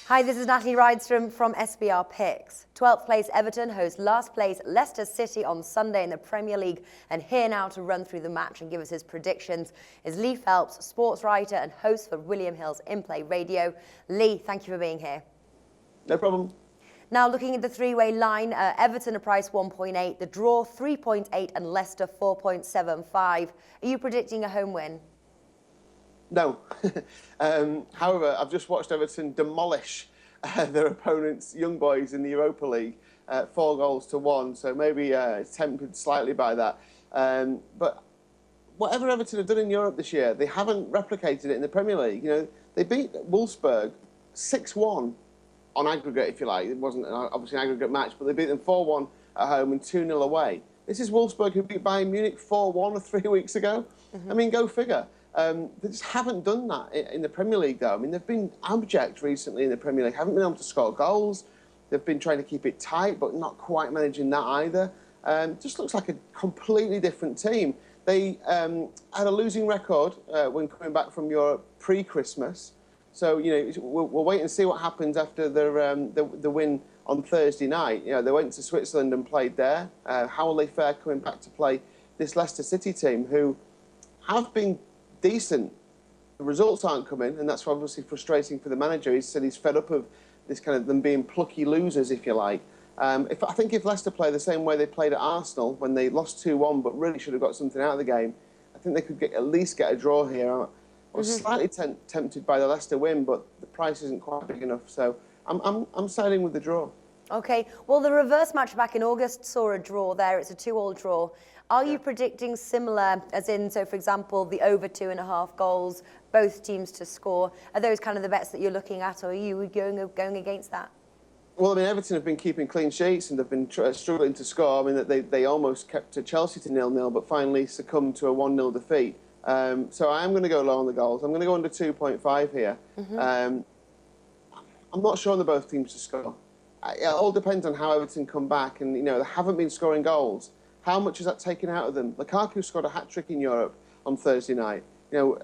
Hi, this is Natalie Rydstrom from SBR Picks. 12th place Everton host last place Leicester City on Sunday in the Premier League. And here now to run through the match and give us his predictions is Lee Phelps, sports writer and host for William Hill's In Play Radio. Lee, thank you for being here. No problem. Now looking at the three-way line, Everton are priced 1.8, the draw 3.8 and Leicester 4.75. Are you predicting a home win? No. However, I've just watched Everton demolish their opponents, Young Boys, in the Europa League, 4-1, so maybe tempted slightly by that. But whatever Everton have done in Europe this year, they haven't replicated it in the Premier League. You know, they beat Wolfsburg 6-1 on aggregate, if you like. It wasn't obviously an aggregate match, but they beat them 4-1 at home and 2-0 away. This is Wolfsburg who beat Bayern Munich 4-1 3 weeks ago. I mean, go figure. They just haven't done that in the Premier League, though. I mean, they've been abject recently in the Premier League. Haven't been able to score goals. They've been trying to keep it tight, but not quite managing that either. Just looks like a completely different team. They had a losing record when coming back from Europe pre-Christmas. So, you know, we'll wait and see what happens after the win on Thursday night. You know, they went to Switzerland and played there. How will they fare coming back to play this Leicester City team, who have been decent? The results aren't coming, and that's obviously frustrating for the manager. He said he's fed up of this kind of them being plucky losers, if you like. I think if Leicester play the same way they played at Arsenal when they lost 2-1 but really should have got something out of the game, I think they could at least get a draw here. I was slightly tempted by the Leicester win, but the price isn't quite big enough, so I'm siding with the draw. Okay, well, the reverse match back in August saw a draw there. It's a 2-2 draw. Are you predicting similar, as in, so for example, the over 2.5 goals, both teams to score? Are those kind of the bets that you're looking at, or are you going against that? Well, I mean, Everton have been keeping clean sheets and they've been struggling to score. I mean, they almost kept Chelsea to 0-0, but finally succumbed to a 1-0 defeat. So I am going to go low on the goals. I'm going to go under 2.5 here. I'm not sure on the both teams to score. It all depends on how Everton come back, and you know, they haven't been scoring goals. How much is that taken out of them? Lukaku scored a hat-trick in Europe on Thursday night. You know,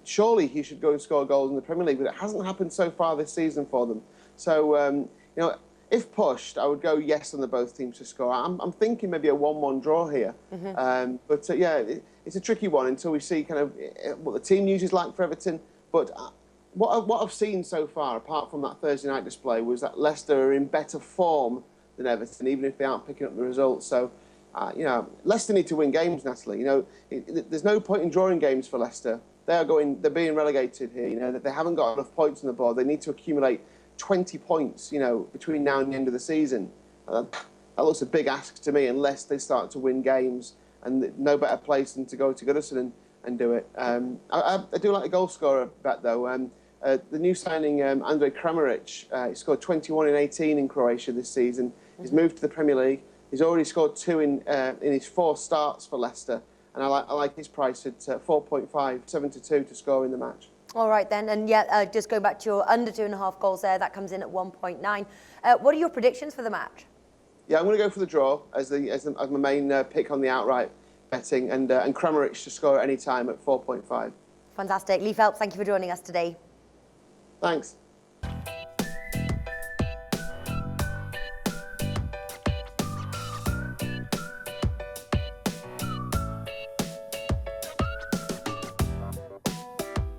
surely he should go and score goals in the Premier League, but it hasn't happened so far this season for them. So, you know, if pushed, I would go yes on the both teams to score. I'm thinking maybe a 1-1 draw here. But yeah, it's a tricky one until we see kind of what the team news is like for Everton. But what I've seen so far, apart from that Thursday night display, was that Leicester are in better form than Everton, even if they aren't picking up the results. So, you know, Leicester need to win games, Natalie. You know, there's no point in drawing games for Leicester. They're being relegated here. You know, that they haven't got enough points on the board. They need to accumulate 20 points, you know, between now and the end of the season. That looks a big ask to me, unless they start to win games, and no better place than to go to Goodison and do it. I do like a goal scorer bet, though. The new signing, Andrej Kramaric, he scored 21 in 18 in Croatia this season. He's moved to the Premier League. He's already scored 2 in his 4 starts for Leicester, and I like his price at 4.5, 7-2 to score in the match. All right then, and yeah, just go back to your under 2.5 goals there. That comes in at 1.9. What are your predictions for the match? Yeah, I'm going to go for the draw as my main pick on the outright betting, and Kramaric to score at any time at 4.5. Fantastic. Lee Phelps, thank you for joining us today. Thanks.